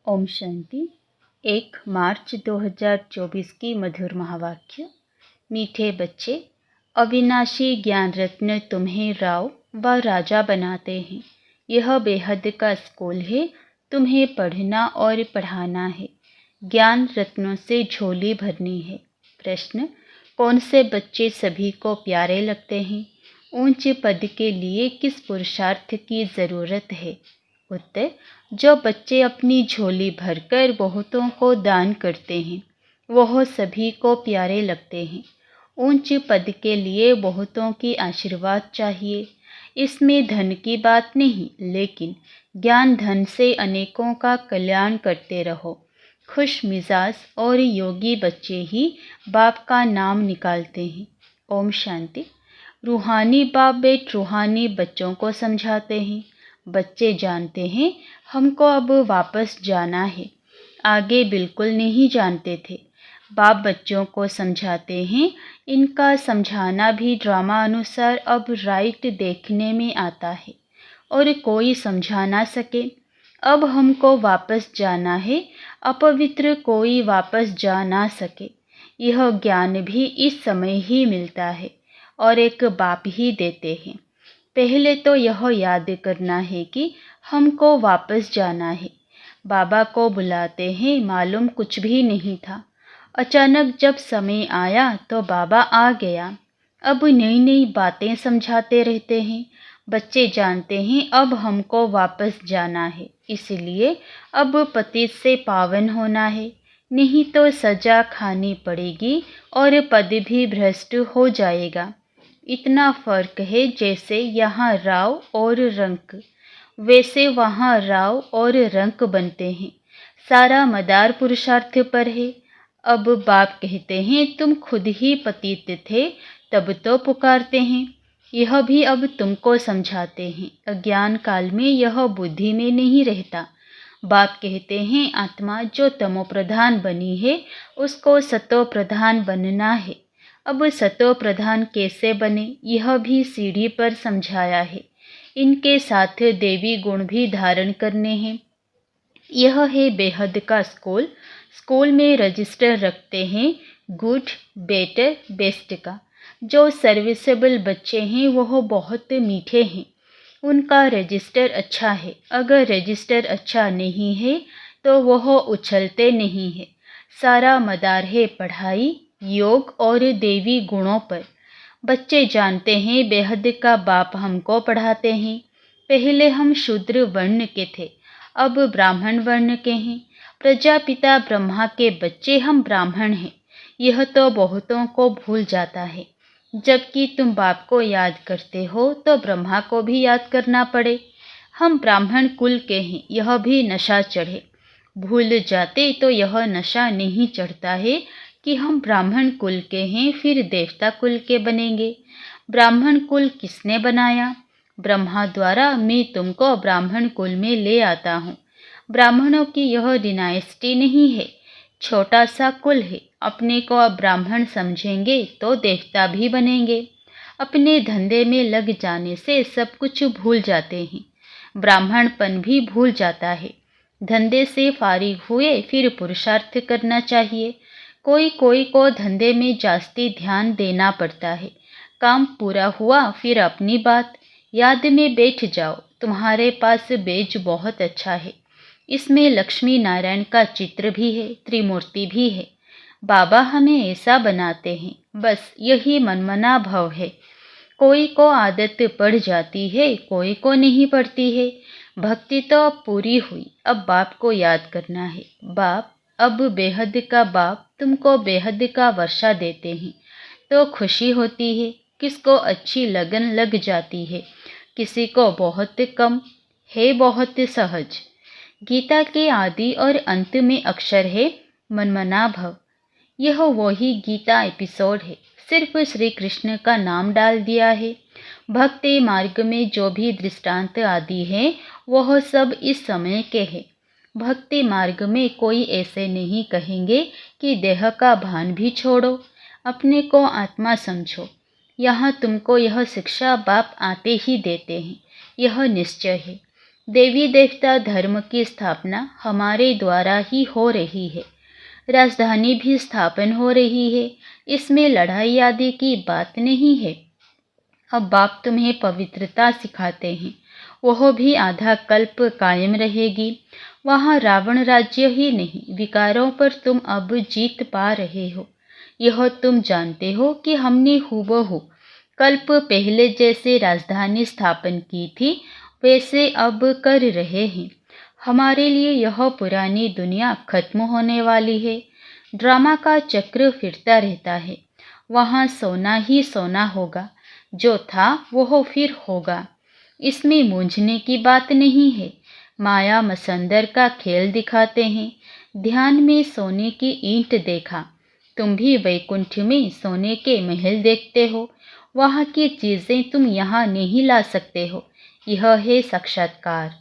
ओम शांति। 1 मार्च 2024 की मधुर महावाक्य। मीठे बच्चे, अविनाशी ज्ञान रत्न तुम्हें राव व राजा बनाते हैं। यह बेहद का स्कूल है, तुम्हें पढ़ना और पढ़ाना है। ज्ञान रत्नों से झोली भरनी है। प्रश्न, कौन से बच्चे सभी को प्यारे लगते हैं? ऊंचे पद के लिए किस पुरुषार्थ की ज़रूरत है? उत्तर, जो बच्चे अपनी झोली भरकर बहुतों को दान करते हैं वह सभी को प्यारे लगते हैं। ऊंचे पद के लिए बहुतों की आशीर्वाद चाहिए। इसमें धन की बात नहीं, लेकिन ज्ञान धन से अनेकों का कल्याण करते रहो। खुश मिजाज और योगी बच्चे ही बाप का नाम निकालते हैं। ओम शांति। रूहानी बाप बेट रूहानी बच्चों को समझाते हैं। बच्चे जानते हैं हमको अब वापस जाना है। आगे बिल्कुल नहीं जानते थे। बाप बच्चों को समझाते हैं। इनका समझाना भी ड्रामा अनुसार अब राइट देखने में आता है और कोई समझा ना सके। अब हमको वापस जाना है, अपवित्र कोई वापस जा ना सके। यह ज्ञान भी इस समय ही मिलता है और एक बाप ही देते हैं। पहले तो यह याद करना है कि हमको वापस जाना है। बाबा को बुलाते हैं, मालूम कुछ भी नहीं था। अचानक जब समय आया तो बाबा आ गया। अब नई नई बातें समझाते रहते हैं। बच्चे जानते हैं अब हमको वापस जाना है, इसलिए अब पतित से पावन होना है, नहीं तो सजा खानी पड़ेगी और पद भी भ्रष्ट हो जाएगा। इतना फर्क है, जैसे यहाँ राव और रंक, वैसे वहाँ राव और रंक बनते हैं। सारा मदार पुरुषार्थ पर है। अब बाप कहते हैं तुम खुद ही पतित थे, तब तो पुकारते हैं। यह भी अब तुमको समझाते हैं। अज्ञान काल में यह बुद्धि में नहीं रहता। बाप कहते हैं आत्मा जो तमो प्रधान बनी है उसको सतो प्रधान बनना है। अब सतो प्रधान कैसे बने, यह भी सीढ़ी पर समझाया है। इनके साथ देवी गुण भी धारण करने हैं। यह है बेहद का स्कूल। स्कूल में रजिस्टर रखते हैं गुड, बेटर, बेस्ट का। जो सर्विसेबल बच्चे हैं वह बहुत मीठे हैं, उनका रजिस्टर अच्छा है। अगर रजिस्टर अच्छा नहीं है तो वह उछलते नहीं है। सारा मदार है पढ़ाई, योग और देवी गुणों पर। बच्चे जानते हैं बेहद का बाप हमको पढ़ाते हैं। पहले हम शूद्र वर्ण के थे, अब ब्राह्मण वर्ण के हैं। प्रजापिता ब्रह्मा के बच्चे हम ब्राह्मण हैं। यह तो बहुतों को भूल जाता है। जबकि तुम बाप को याद करते हो तो ब्रह्मा को भी याद करना पड़े। हम ब्राह्मण कुल के हैं, यह भी नशा चढ़े। भूल जाते तो यह नशा नहीं चढ़ता है कि हम ब्राह्मण कुल के हैं, फिर देवता कुल के बनेंगे। ब्राह्मण कुल किसने बनाया? ब्रह्मा द्वारा। मैं तुमको ब्राह्मण कुल में ले आता हूँ। ब्राह्मणों की यह डिनाइस्टी नहीं है, छोटा सा कुल है। अपने को अब ब्राह्मण समझेंगे तो देवता भी बनेंगे। अपने धंधे में लग जाने से सब कुछ भूल जाते हैं। ब्राह्मणपन भी भूल जाता है। धंधे से फारिग हुए फिर पुरुषार्थ करना चाहिए। कोई कोई को धंधे में जास्ती ध्यान देना पड़ता है। काम पूरा हुआ फिर अपनी बात। याद में बैठ जाओ, तुम्हारे पास बेज बहुत अच्छा है। इसमें लक्ष्मी नारायण का चित्र भी है, त्रिमूर्ति भी है। बाबा हमें ऐसा बनाते हैं, बस यही मनमना भाव है। कोई को आदत पड़ जाती है, कोई को नहीं पड़ती है। भक्ति तो अब पूरी हुई, अब बाप को याद करना है। बाप, अब बेहद का बाप तुमको बेहद का वर्षा देते हैं तो खुशी होती है। किसको अच्छी लगन लग जाती है, किसी को बहुत कम है, बहुत सहज। गीता के आदि और अंत में अक्षर है मनमना भव। यह वही गीता एपिसोड है, सिर्फ श्री कृष्ण का नाम डाल दिया है। भक्ति मार्ग में जो भी दृष्टांत आदि है वह सब इस समय के हैं। भक्ति मार्ग में कोई ऐसे नहीं कहेंगे कि देह का भान भी छोड़ो, अपने को आत्मा समझो। यहाँ तुमको यह शिक्षा बाप आते ही देते हैं, यह निश्चय है। देवी देवता धर्म की स्थापना हमारे द्वारा ही हो रही है। राजधानी भी स्थापन हो रही है, इसमें लड़ाई आदि की बात नहीं है। अब बाप तुम्हें पवित्रता सिखाते हैं, वह भी आधा कल्प कायम रहेगी। वहाँ रावण राज्य ही नहीं, विकारों पर तुम अब जीत पा रहे हो। यह तुम जानते हो कि हमने हूबहू कल्प पहले जैसे राजधानी स्थापन की थी, वैसे अब कर रहे हैं। हमारे लिए यह पुरानी दुनिया खत्म होने वाली है। ड्रामा का चक्र फिरता रहता है, वहाँ सोना ही सोना होगा। जो था वह फिर होगा, इसमें मूंझने की बात नहीं है। माया मसंदर का खेल दिखाते हैं। ध्यान में सोने की ईंट देखा, तुम भी वैकुंठ में सोने के महल देखते हो। वहाँ की चीज़ें तुम यहाँ नहीं ला सकते हो। यह है साक्षात्कार।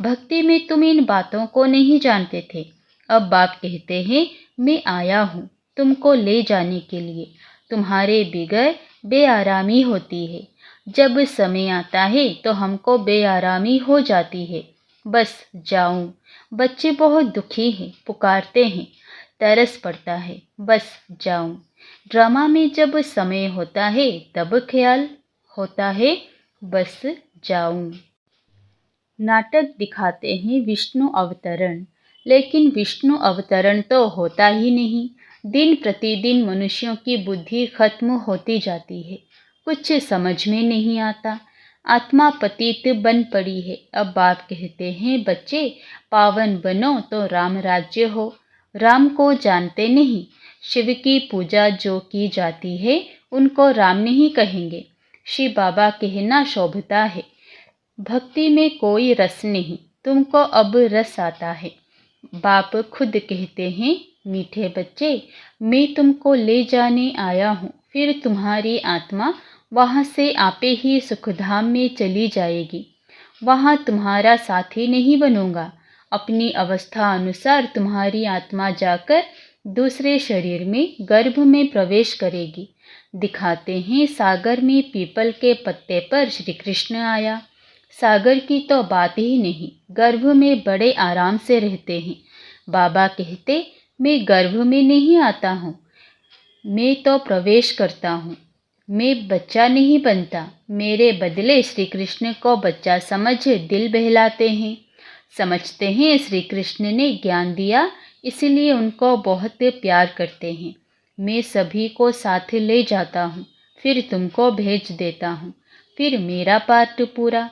भक्ति में तुम इन बातों को नहीं जानते थे। अब बाप कहते हैं, मैं आया हूँ तुमको ले जाने के लिए। तुम्हारे बिगैर बेआरामी होती है। जब समय आता है तो हमको बेआरामी हो जाती है। बस जाऊं। बच्चे बहुत दुखी हैं, पुकारते हैं, तरस पड़ता है, बस जाऊं। ड्रामा में जब समय होता है तब ख्याल होता है, बस जाऊं। नाटक दिखाते हैं विष्णु अवतरण, लेकिन विष्णु अवतरण तो होता ही नहीं। दिन प्रतिदिन मनुष्यों की बुद्धि खत्म होती जाती है, कुछ समझ में नहीं आता। आत्मा पतित बन पड़ी है। अब बाप कहते हैं, बच्चे पावन बनो तो राम राज्य हो। राम को जानते नहीं। शिव की पूजा जो की जाती है उनको राम नहीं कहेंगे, शिव बाबा कहना शोभता है। भक्ति में कोई रस नहीं, तुमको अब रस आता है। बाप खुद कहते हैं, मीठे बच्चे मैं तुमको ले जाने आया हूँ, फिर तुम्हारी आत्मा वहाँ से आपे ही सुखधाम में चली जाएगी। वहाँ तुम्हारा साथी नहीं बनूंगा। अपनी अवस्था अनुसार तुम्हारी आत्मा जाकर दूसरे शरीर में गर्भ में प्रवेश करेगी। दिखाते हैं सागर में पीपल के पत्ते पर श्री कृष्ण आया। सागर की तो बात ही नहीं, गर्भ में बड़े आराम से रहते हैं। बाबा कहते, मैं गर्भ में नहीं आता हूँ, मैं तो प्रवेश करता हूँ। मैं बच्चा नहीं बनता, मेरे बदले श्री कृष्ण को बच्चा समझ दिल बहलाते हैं। समझते हैं श्री कृष्ण ने ज्ञान दिया, इसलिए उनको बहुत प्यार करते हैं। मैं सभी को साथ ले जाता हूँ, फिर तुमको भेज देता हूँ, फिर मेरा पार्ट पूरा।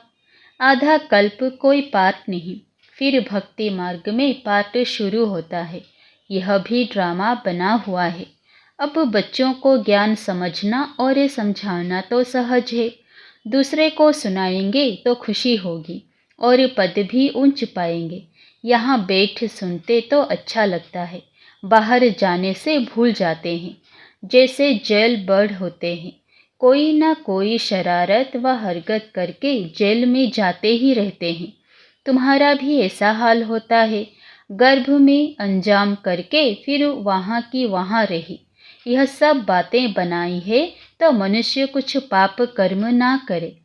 आधा कल्प कोई पार्ट नहीं, फिर भक्ति मार्ग में पार्ट शुरू होता है। यह भी ड्रामा बना हुआ है। अब बच्चों को ज्ञान समझना और समझाना तो सहज है। दूसरे को सुनाएंगे तो खुशी होगी और पद भी ऊंच पाएंगे। यहाँ बैठ सुनते तो अच्छा लगता है, बाहर जाने से भूल जाते हैं। जैसे जेल बर्ड होते हैं, कोई ना कोई शरारत व हरकत करके जेल में जाते ही रहते हैं। तुम्हारा भी ऐसा हाल होता है। गर्भ में अंजाम करके फिर वहाँ की वहाँ रही। यह सब बातें बनाई है तो मनुष्य कुछ पाप कर्म ना करे।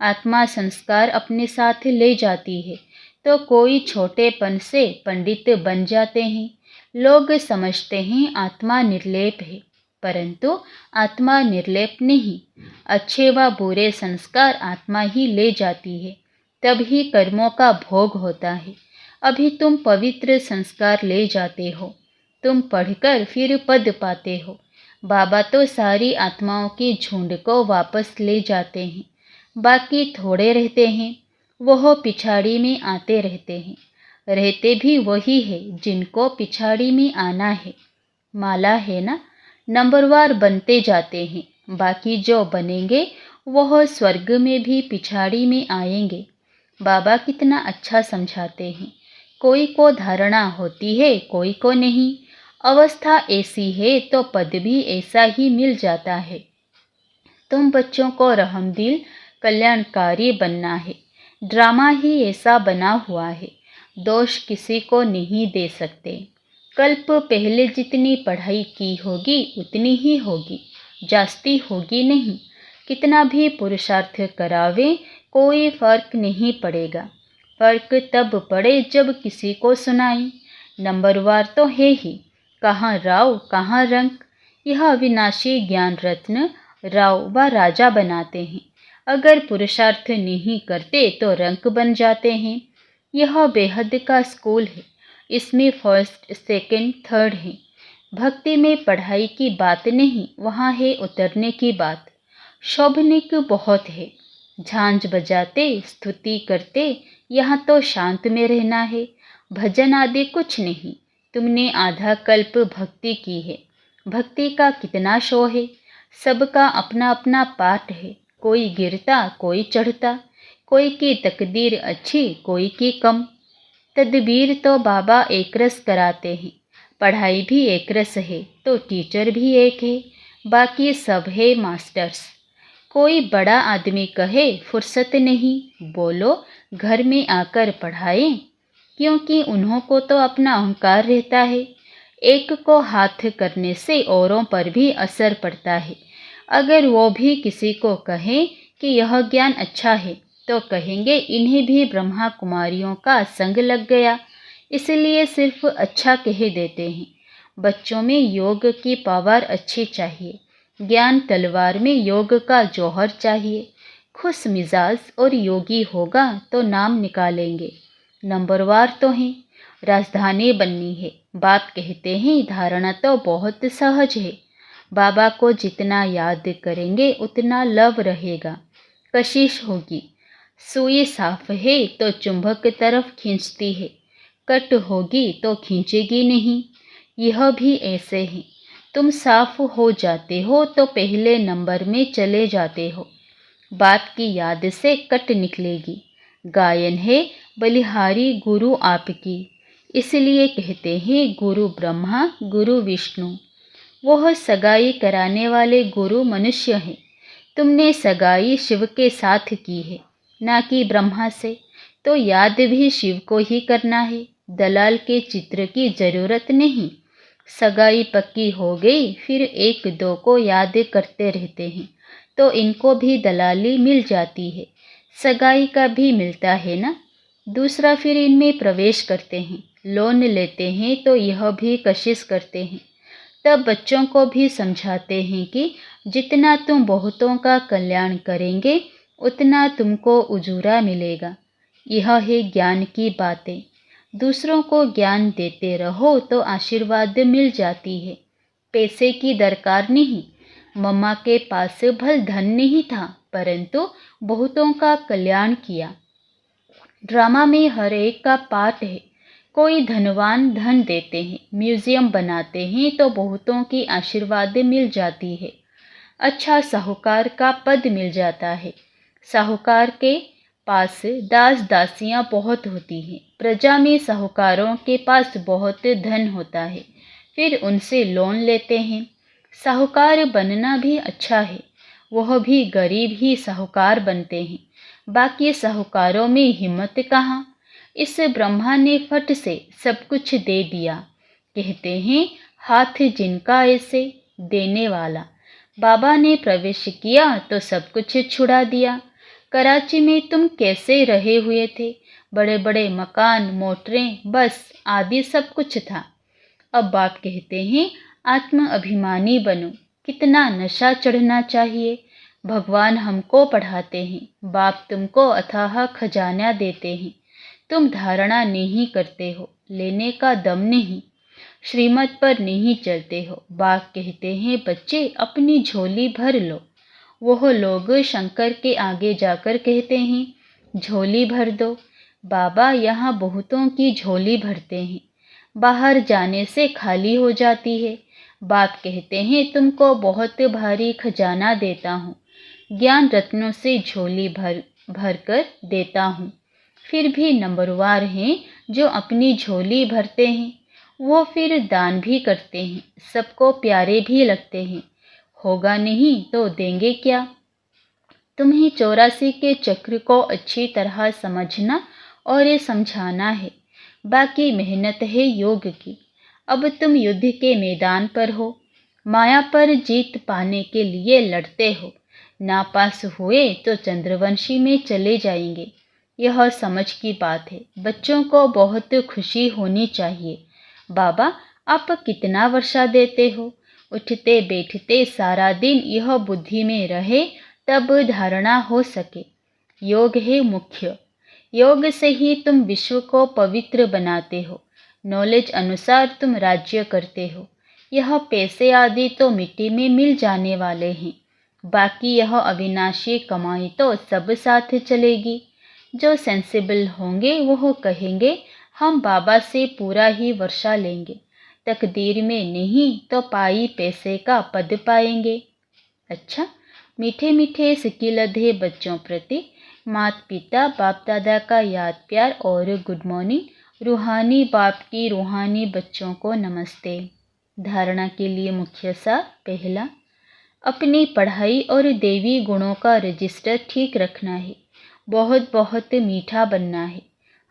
आत्मा संस्कार अपने साथ ले जाती है तो कोई छोटेपन से पंडित बन जाते हैं। लोग समझते हैं आत्मा निर्लेप है, परंतु आत्मा निर्लेप नहीं। अच्छे व बुरे संस्कार आत्मा ही ले जाती है, तभी कर्मों का भोग होता है। अभी तुम पवित्र संस्कार ले जाते हो, तुम पढ़कर फिर पद पाते हो। बाबा तो सारी आत्माओं के झुंड को वापस ले जाते हैं, बाकी थोड़े रहते हैं। वह पिछाड़ी में आते रहते हैं। रहते भी वही है जिनको पिछाड़ी में आना है। माला है ना, नंबरवार बनते जाते हैं। बाकी जो बनेंगे वह स्वर्ग में भी पिछाड़ी में आएंगे। बाबा कितना अच्छा समझाते हैं। कोई को धारणा होती है, कोई को नहीं। अवस्था ऐसी है तो पद भी ऐसा ही मिल जाता है। तुम बच्चों को रहमदिल कल्याणकारी बनना है। ड्रामा ही ऐसा बना हुआ है, दोष किसी को नहीं दे सकते। कल्प पहले जितनी पढ़ाई की होगी उतनी ही होगी, जास्ती होगी नहीं। कितना भी पुरुषार्थ करावे कोई फर्क नहीं पड़ेगा। फर्क तब पड़े जब किसी को सुनाई। नंबरवार तो है ही, कहाँ राव कहाँ रंक। यह अविनाशी ज्ञान रत्न राव व राजा बनाते हैं। अगर पुरुषार्थ नहीं करते तो रंक बन जाते हैं। यह बेहद का स्कूल है। इसमें फर्स्ट सेकंड थर्ड है। भक्ति में पढ़ाई की बात नहीं, वहाँ है उतरने की बात। शोभनिक बहुत है, झांझ बजाते स्तुति करते, यहाँ तो शांत में रहना है। भजन आदि कुछ नहीं। तुमने आधा कल्प भक्ति की है। भक्ति का कितना शो है। सबका अपना अपना पाठ है। कोई गिरता कोई चढ़ता, कोई की तकदीर अच्छी कोई की कम। तदबीर तो बाबा एक रस कराते हैं। पढ़ाई भी एक रस है तो टीचर भी एक है, बाकी सब है मास्टर्स। कोई बड़ा आदमी कहे फुर्सत नहीं, बोलो घर में आकर पढ़ाएं, क्योंकि उन्हों को तो अपना अहंकार रहता है। एक को हाथ करने से औरों पर भी असर पड़ता है। अगर वो भी किसी को कहें कि यह ज्ञान अच्छा है तो कहेंगे इन्हें भी ब्रह्मा कुमारियों का संग लग गया, इसलिए सिर्फ अच्छा कह देते हैं। बच्चों में योग की पावर अच्छी चाहिए। ज्ञान तलवार में योग का जौहर चाहिए। खुश मिजाज और योगी होगा तो नाम निकालेंगे। नंबरवार तो हैं, राजधानी बननी है। बाप कहते हैं धारणा तो बहुत सहज है। बाबा को जितना याद करेंगे उतना लव रहेगा, कशिश होगी। सुई साफ है तो चुंबक तरफ खींचती है, कट होगी तो खींचेगी नहीं। यह भी ऐसे है। तुम साफ हो जाते हो तो पहले नंबर में चले जाते हो। बाप की याद से कट निकलेगी। गायन है बलिहारी गुरु आपकी, इसलिए कहते हैं गुरु ब्रह्मा गुरु विष्णु। वह सगाई कराने वाले गुरु मनुष्य हैं। तुमने सगाई शिव के साथ की है, ना कि ब्रह्मा से, तो याद भी शिव को ही करना है। दलाल के चित्र की जरूरत नहीं। सगाई पक्की हो गई, फिर एक दो को याद करते रहते हैं तो इनको भी दलाली मिल जाती है। सगाई का भी मिलता है ना। दूसरा फिर इनमें प्रवेश करते हैं, लोन लेते हैं तो यह भी कशिश करते हैं। तब बच्चों को भी समझाते हैं कि जितना तुम बहुतों का कल्याण करेंगे उतना तुमको उजूरा मिलेगा। यह है ज्ञान की बातें। दूसरों को ज्ञान देते रहो तो आशीर्वाद मिल जाती है। पैसे की दरकार नहीं। मम्मा के पास भल धन नहीं था, परंतु बहुतों का कल्याण किया। ड्रामा में हर एक का पार्ट है। कोई धनवान धन देते हैं, म्यूजियम बनाते हैं तो बहुतों की आशीर्वाद मिल जाती है। अच्छा साहूकार का पद मिल जाता है। साहूकार के पास दास दासियां बहुत होती हैं। प्रजा में साहूकारों के पास बहुत धन होता है, फिर उनसे लोन लेते हैं। साहूकार बनना भी अच्छा है। वह भी गरीब ही साहूकार बनते हैं। बाकी साहूकारों में हिम्मत कहाँ। इस ब्रह्मा ने फट से सब कुछ दे दिया। कहते हैं हाथ जिनका ऐसे देने वाला। बाबा ने प्रवेश किया तो सब कुछ छुड़ा दिया। कराची में तुम कैसे रहे हुए थे। बड़े बड़े मकान, मोटरें, बस आदि सब कुछ था। अब बाप कहते हैं आत्म अभिमानी बनो। कितना नशा चढ़ना चाहिए। भगवान हमको पढ़ाते हैं, बाप तुमको अथाह खजाना देते हैं। तुम धारणा नहीं करते हो, लेने का दम नहीं, श्रीमत पर नहीं चलते हो। बाप कहते हैं बच्चे अपनी झोली भर लो। वह लोग शंकर के आगे जाकर कहते हैं झोली भर दो। बाबा यहाँ बहुतों की झोली भरते हैं, बाहर जाने से खाली हो जाती है। बाप कहते हैं तुमको बहुत भारी खजाना देता हूँ, ज्ञान रत्नों से झोली भर कर देता हूँ। फिर भी नंबरवार हैं जो अपनी झोली भरते हैं। वो फिर दान भी करते हैं, सबको प्यारे भी लगते हैं। होगा नहीं तो देंगे क्या। तुम्हें 84 के चक्र को अच्छी तरह समझना और ये समझाना है। बाकी मेहनत है योग की। अब तुम युद्ध के मैदान पर हो, माया पर जीत पाने के लिए लड़ते हो। नापास हुए तो चंद्रवंशी में चले जाएंगे। यह समझ की बात है। बच्चों को बहुत खुशी होनी चाहिए। बाबा, आप कितना वर्षा देते हो? उठते बैठते सारा दिन यह बुद्धि में रहे, तब धारणा हो सके। योग है मुख्य। योग से ही तुम विश्व को पवित्र बनाते हो। नॉलेज अनुसार तुम राज्य करते हो। यह पैसे आदि तो मिट्टी में मिल जाने वाले हैं। बाकी यह अविनाशी कमाई तो सब साथ चलेगी। जो सेंसिबल होंगे वह कहेंगे हम बाबा से पूरा ही वर्षा लेंगे। तकदीर में नहीं तो पाई पैसे का पद पाएंगे। अच्छा, मीठे मीठे सिकिलधे बच्चों प्रति माता पिता बाप दादा का याद प्यार और गुड मॉर्निंग। रूहानी बाप की रूहानी बच्चों को नमस्ते। धारणा के लिए मुख्य सार। पहला, अपनी पढ़ाई और देवी गुणों का रजिस्टर ठीक रखना है। बहुत बहुत मीठा बनना है।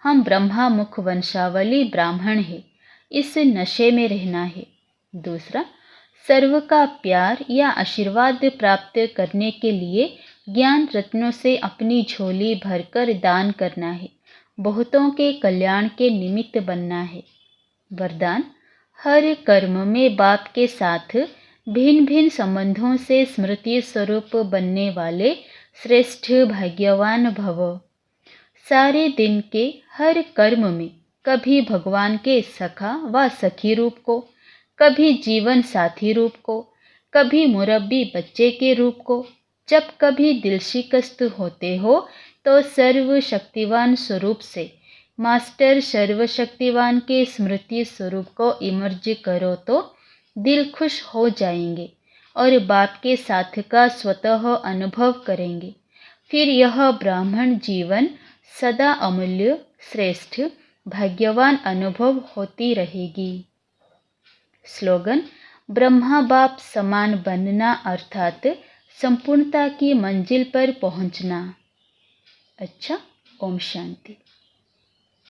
हम ब्रह्मा मुख वंशावली ब्राह्मण हैं। इस नशे में रहना है। दूसरा, सर्व का प्यार या आशीर्वाद प्राप्त करने के लिए ज्ञान रत्नों से अपनी झोली भरकर दान करना है। बहुतों के कल्याण के निमित्त बनना है। वरदान, हर कर्म में बाप के साथ भिन्न भिन्न संबंधों से स्मृति स्वरूप बनने वाले श्रेष्ठ भाग्यवान भव। सारे दिन के हर कर्म में कभी भगवान के सखा व सखी रूप को, कभी जीवन साथी रूप को, कभी मुरब्बी बच्चे के रूप को, जब कभी दिल शिकस्त होते हो तो सर्वशक्तिवान स्वरूप से मास्टर सर्वशक्तिवान के स्मृति स्वरूप को इमर्ज करो तो दिल खुश हो जाएंगे और बाप के साथ का स्वतः अनुभव करेंगे। फिर यह ब्राह्मण जीवन सदा अमूल्य, श्रेष्ठ, भाग्यवान अनुभव होती रहेगी। स्लोगन, ब्रह्मा बाप समान बनना अर्थात संपूर्णता की मंजिल पर पहुंचना। अच्छा, ओम शांति।